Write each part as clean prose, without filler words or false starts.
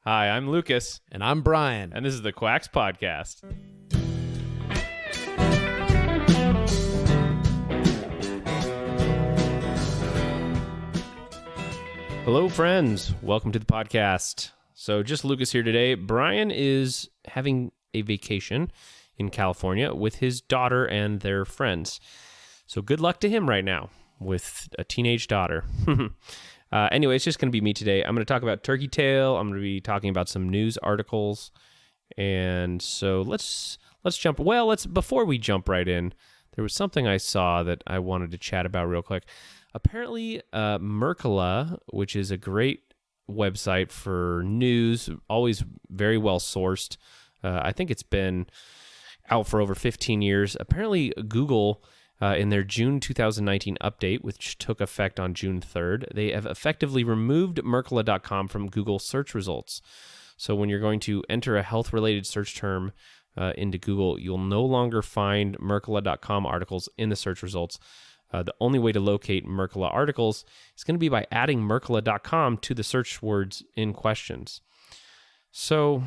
Hi, I'm Lucas, And I'm Brian. and this is the Quacks Podcast. Hello, friends. Welcome to the podcast. So, just Lucas here today. Brian is having a vacation in California with his daughter and their friends. So, good luck to him right now with a teenage daughter. Anyway, it's just going to be me today. I'm going to talk about Turkey Tail. I'm going to be talking about some news articles. And so let's jump. Well, before we jump right in, there was something I saw that I wanted to chat about real quick. Apparently, Merkala, which is a great website for news, always very well sourced. I think it's been out for over 15 years. Apparently, Google, in their June 2019 update, which took effect on June 3rd, they have effectively removed Merkala.com from Google search results. So when you're going to enter a health-related search term into Google, you'll no longer find Merkala.com articles in the search results. The only way to locate Merkala articles is going to be by adding Merkala.com to the search words in questions. So,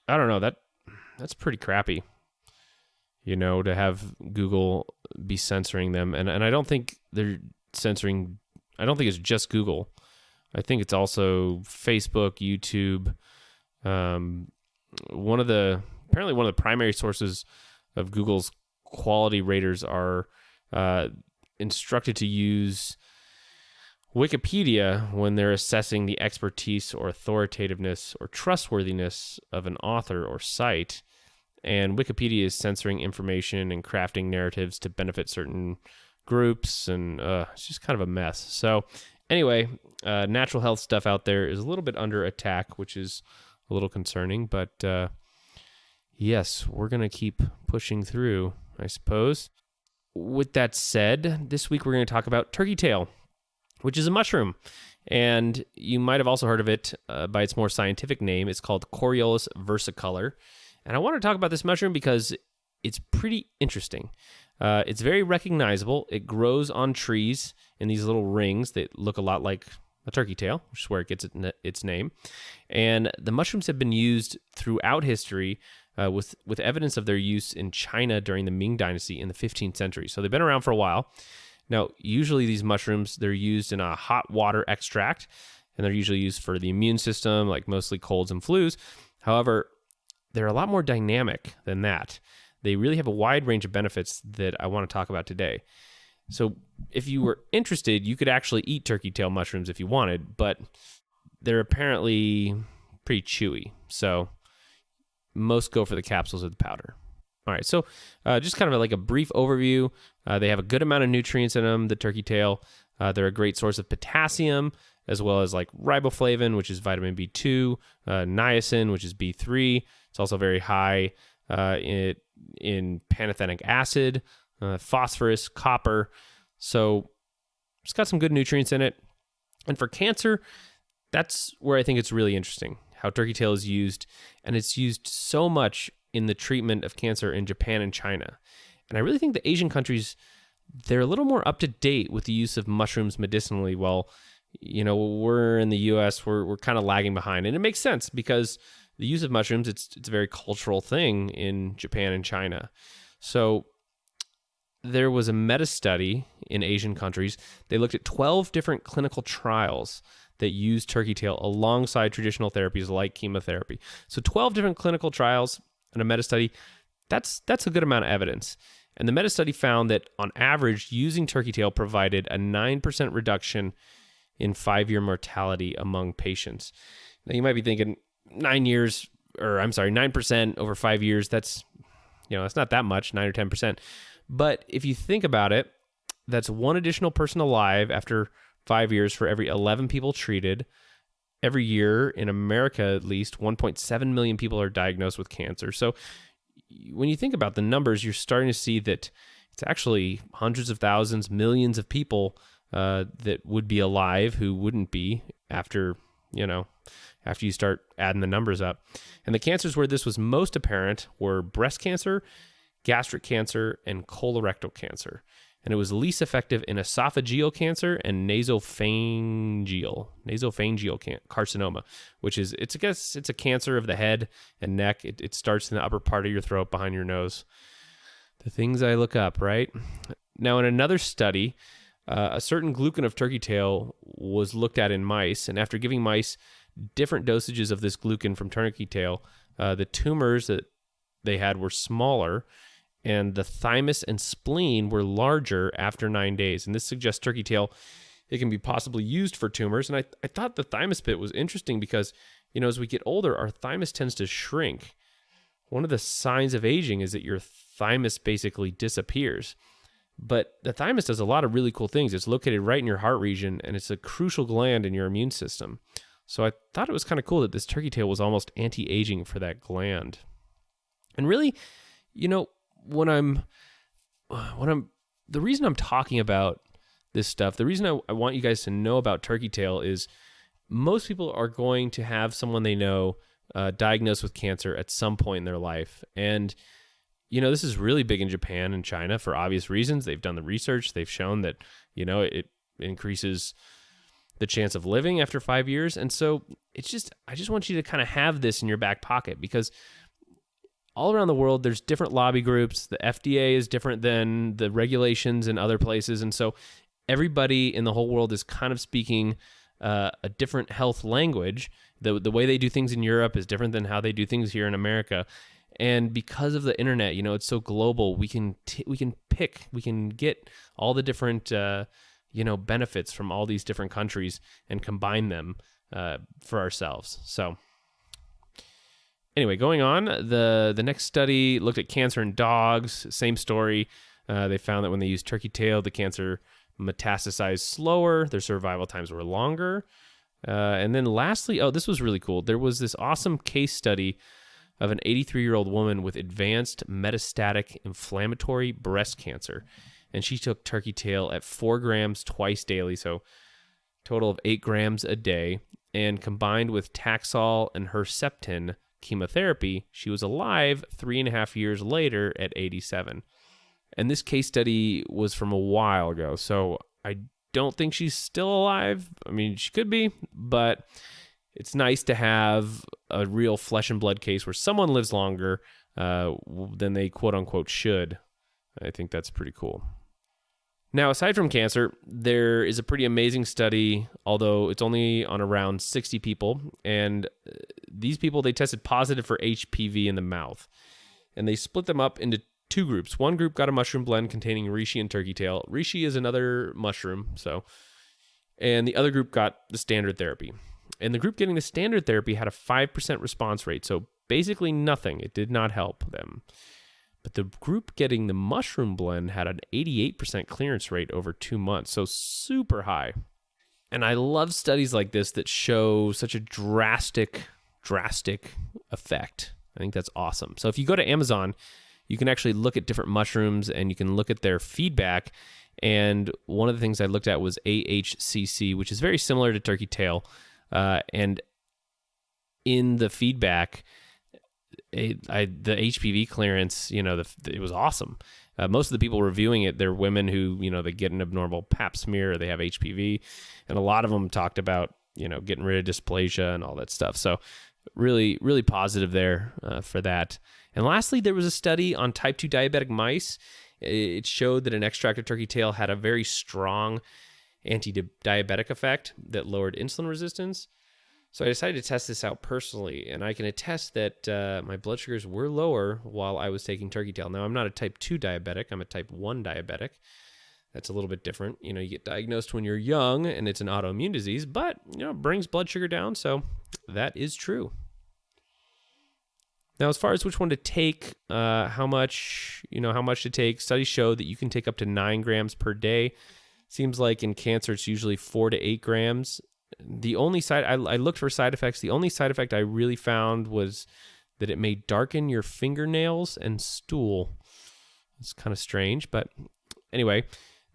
I don't know, that's pretty crappy, to have Google be censoring them. And I don't think they're censoring, I don't think it's just Google. I think it's also Facebook, YouTube. One of the primary sources of Google's quality raters are instructed to use Wikipedia when they're assessing the expertise or authoritativeness or trustworthiness of an author or site. And Wikipedia is censoring information and crafting narratives to benefit certain groups, and it's just kind of a mess. So anyway, natural health stuff out there is a little bit under attack, which is a little concerning. But yes, we're going to keep pushing through, I suppose. With that said, this week we're going to talk about turkey tail, which is a mushroom. And you might have also heard of it by its more scientific name. It's called Coriolus versicolor. And I want to talk about this mushroom because it's pretty interesting. It's very recognizable. It grows on trees in these little rings that look a lot like a turkey tail, which is where it gets its name. And the mushrooms have been used throughout history with evidence of their use in China during the Ming Dynasty in the 15th century. So they've been around for a while. Now, usually these mushrooms, they're used in a hot water extract, and they're usually used for the immune system, like mostly colds and flus. However, they're a lot more dynamic than that. They really have a wide range of benefits that I want to talk about today. So if you were interested, you could actually eat turkey tail mushrooms if you wanted, but they're apparently pretty chewy. So most go for the capsules or the powder. All right, so just kind of like a brief overview. They have a good amount of nutrients in them, the turkey tail. They're a great source of potassium, as well as like riboflavin, which is vitamin B2, niacin, which is B3. It's also very high in pantothenic acid, phosphorus, copper. So it's got some good nutrients in it. And for cancer, that's where I think it's really interesting, how turkey tail is used. And it's used so much in the treatment of cancer in Japan and China. And I really think the Asian countries, they're a little more up to date with the use of mushrooms medicinally. While, we're in the U.S., we're kind of lagging behind. And it makes sense because the use of mushrooms, it's a very cultural thing in Japan and China. So there was a meta-study in Asian countries. They looked at 12 different clinical trials that used turkey tail alongside traditional therapies like chemotherapy. So 12 different clinical trials and a meta-study, that's a good amount of evidence. And the meta-study found that on average, using turkey tail provided a 9% reduction in 5-year mortality among patients. Now you might be thinking 9% over 5 years, that's not that much, 9 or 10%. But if you think about it, that's one additional person alive after 5 years for every 11 people treated. Every year in America, at least 1.7 million people are diagnosed with cancer. So when you think about the numbers, you're starting to see that it's actually hundreds of thousands, millions of people that would be alive who wouldn't be after you start adding the numbers up. And the cancers where this was most apparent were breast cancer, gastric cancer, and colorectal cancer. and it was least effective in esophageal cancer and nasopharyngeal carcinoma, which is, I guess it's a cancer of the head and neck. It starts in the upper part of your throat behind your nose. The things I look up, right? Now, in another study, a certain glucan of turkey tail was looked at in mice, and after giving mice different dosages of this glucan from turkey tail, the tumors that they had were smaller, and the thymus and spleen were larger after 9 days. And this suggests turkey tail, it can be possibly used for tumors. And I thought the thymus bit was interesting because, as we get older, our thymus tends to shrink. One of the signs of aging is that your thymus basically disappears. But the thymus does a lot of really cool things. It's located right in your heart region, and it's a crucial gland in your immune system. So I thought it was kind of cool that this turkey tail was almost anti-aging for that gland. And really, the reason I'm talking about this stuff, the reason I want you guys to know about turkey tail is most people are going to have someone they know diagnosed with cancer at some point in their life. And, this is really big in Japan and China for obvious reasons. They've done the research. They've shown that, it increases the chance of living after 5 years. And so I just want you to kind of have this in your back pocket, because all around the world, there's different lobby groups. The FDA is different than the regulations in other places. And so everybody in the whole world is kind of speaking a different health language. The way they do things in Europe is different than how they do things here in America. And because of the internet, it's so global, we can get all the different benefits from all these different countries and combine them for ourselves. So anyway, going on, the next study looked at cancer in dogs. Same story. They found that when they used turkey tail, the cancer metastasized slower. Their survival times were longer. And then lastly, this was really cool. There was this awesome case study of an 83-year-old woman with advanced metastatic inflammatory breast cancer. And she took turkey tail at 4 grams twice daily, so total of 8 grams a day. And combined with Taxol and Herceptin chemotherapy, she was alive 3.5 years later at 87. And this case study was from a while ago, so I don't think she's still alive. I mean, she could be, but it's nice to have a real flesh and blood case where someone lives longer than they quote unquote should. I think that's pretty cool. Now, aside from cancer, there is a pretty amazing study, although it's only on around 60 people. And these people, they tested positive for HPV in the mouth. And they split them up into 2 groups. One group got a mushroom blend containing reishi and turkey tail. Reishi is another mushroom, and the other group got the standard therapy. And the group getting the standard therapy had a 5% response rate, so basically nothing. It did not help them. But the group getting the mushroom blend had an 88% clearance rate over 2 months, so super high. And I love studies like this that show such a drastic effect. I think that's awesome. So if you go to Amazon, you can actually look at different mushrooms and you can look at their feedback. And one of the things I looked at was AHCC, which is very similar to turkey tail. And in the feedback, the HPV clearance, it was awesome. Most of the people reviewing it, they're women who, they get an abnormal pap smear, or they have HPV. And a lot of them talked about, getting rid of dysplasia and all that stuff. So really, really positive there for that. And lastly, there was a study on type 2 diabetic mice. It showed that an extract of turkey tail had a very strong anti-diabetic effect that lowered insulin resistance. So I decided to test this out personally, and I can attest that my blood sugars were lower while I was taking turkey tail. Now, I'm not a type 2 diabetic. I'm a type 1 diabetic. That's a little bit different. You get diagnosed when you're young, and it's an autoimmune disease, but, it brings blood sugar down, so that is true. Now, as far as which one to take, how much to take, studies show that you can take up to 9 grams per day. Seems like in cancer, it's usually 4 to 8 grams. The only I looked for side effects. The only side effect I really found was that it may darken your fingernails and stool. It's kind of strange, but anyway,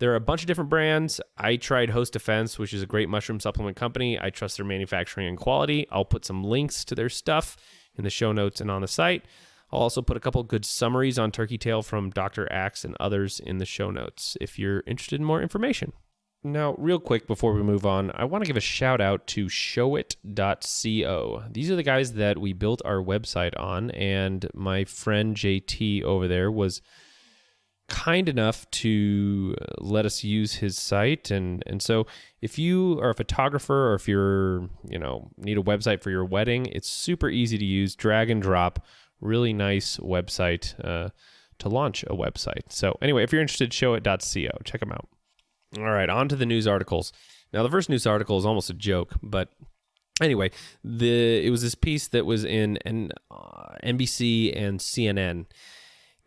there are a bunch of different brands. I tried Host Defense, which is a great mushroom supplement company. I trust their manufacturing and quality. I'll put some links to their stuff in the show notes and on the site. I'll also put a couple good summaries on turkey tail from Dr. Axe and others in the show notes if you're interested in more information. Now, real quick before we move on, I want to give a shout out to showit.co. These are the guys that we built our website on, and my friend JT over there was kind enough to let us use his site. And so if you are a photographer or if you're, need a website for your wedding, it's super easy to use, drag and drop, really nice website to launch a website. So anyway, if you're interested, showit.co, check them out. All right, on to the news articles. Now, the first news article is almost a joke, but anyway, it was this piece that was in NBC and CNN,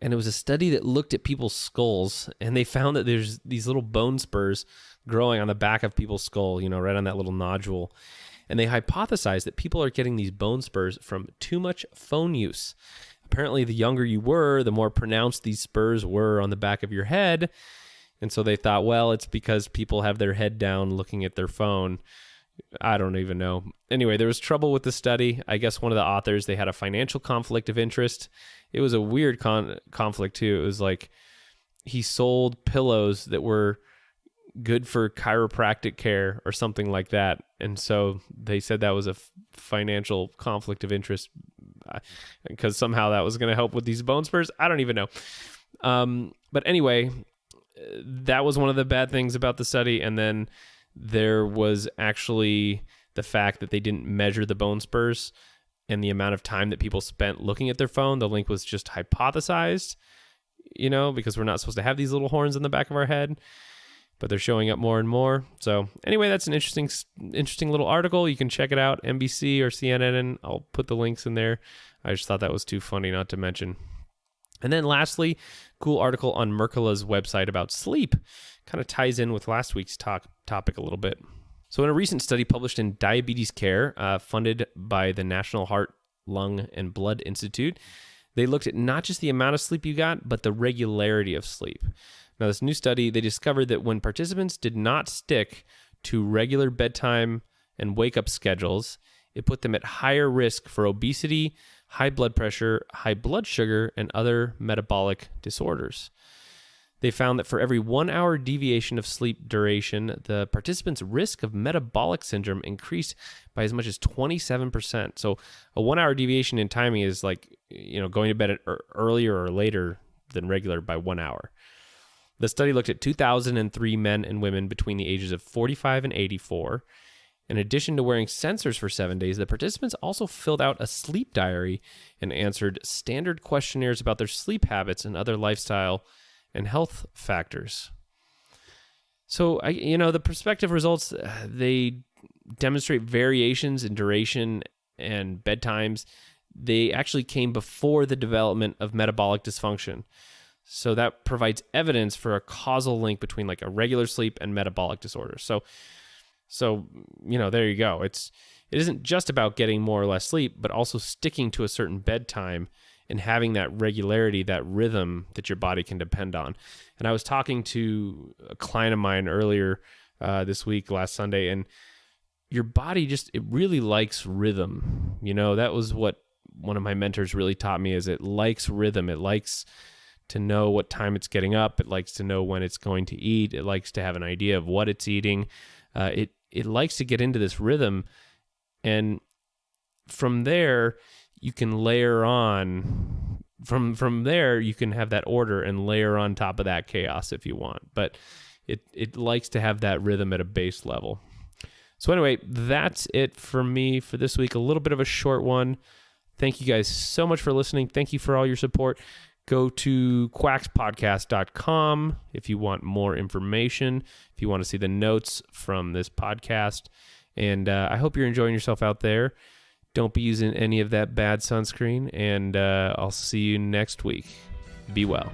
and it was a study that looked at people's skulls, and they found that there's these little bone spurs growing on the back of people's skull, right on that little nodule. And they hypothesized that people are getting these bone spurs from too much phone use. Apparently, the younger you were, the more pronounced these spurs were on the back of your head. And so they thought, well, it's because people have their head down looking at their phone. I don't even know. Anyway, there was trouble with the study. I guess one of the authors, they had a financial conflict of interest. It was a weird conflict, too. It was like he sold pillows that were good for chiropractic care or something like that. And so they said that was a financial conflict of interest because somehow that was going to help with these bone spurs. I don't even know. But anyway, that was one of the bad things about the study. And then there was actually the fact that they didn't measure the bone spurs and the amount of time that people spent looking at their phone. The link was just hypothesized, because we're not supposed to have these little horns in the back of our head, but they're showing up more and more. So anyway, that's an interesting little article. You can check it out, NBC or CNN. I'll put the links in there. I just thought that was too funny not to mention. And then lastly, cool article on Merkala's website about sleep. Kind of ties in with last week's topic a little bit. So in a recent study published in Diabetes Care, funded by the National Heart, Lung, and Blood Institute, they looked at not just the amount of sleep you got, but the regularity of sleep. Now, this new study, they discovered that when participants did not stick to regular bedtime and wake-up schedules, it put them at higher risk for obesity, high blood pressure, high blood sugar, and other metabolic disorders. They found that for every 1 hour deviation of sleep duration, the participants' risk of metabolic syndrome increased by as much as 27%. So a 1 hour deviation in timing is like, going to bed earlier or later than regular by 1 hour. The study looked at 2,003 men and women between the ages of 45 and 84. In addition to wearing sensors for 7 days, the participants also filled out a sleep diary and answered standard questionnaires about their sleep habits and other lifestyle and health factors. So, the prospective results, they demonstrate variations in duration and bedtimes. They actually came before the development of metabolic dysfunction. So that provides evidence for a causal link between like a regular sleep and metabolic disorders. So, there you go. It isn't just about getting more or less sleep, but also sticking to a certain bedtime and having that regularity, that rhythm that your body can depend on. And I was talking to a client of mine earlier this week, last Sunday, and your body it really likes rhythm. That was what one of my mentors really taught me, is it likes rhythm. It likes to know what time it's getting up. It likes to know when it's going to eat. It likes to have an idea of what it's eating. It likes to get into this rhythm, and from there you can layer on. From there you can have that order and layer on top of that chaos if you want. But it likes to have that rhythm at a base level. So anyway, that's it for me for this week. A little bit of a short one. Thank you guys so much for listening. Thank you for all your support. Go to quackspodcast.com if you want more information, if you want to see the notes from this podcast. And I hope you're enjoying yourself out there. Don't be using any of that bad sunscreen, and I'll see you next week. Be well.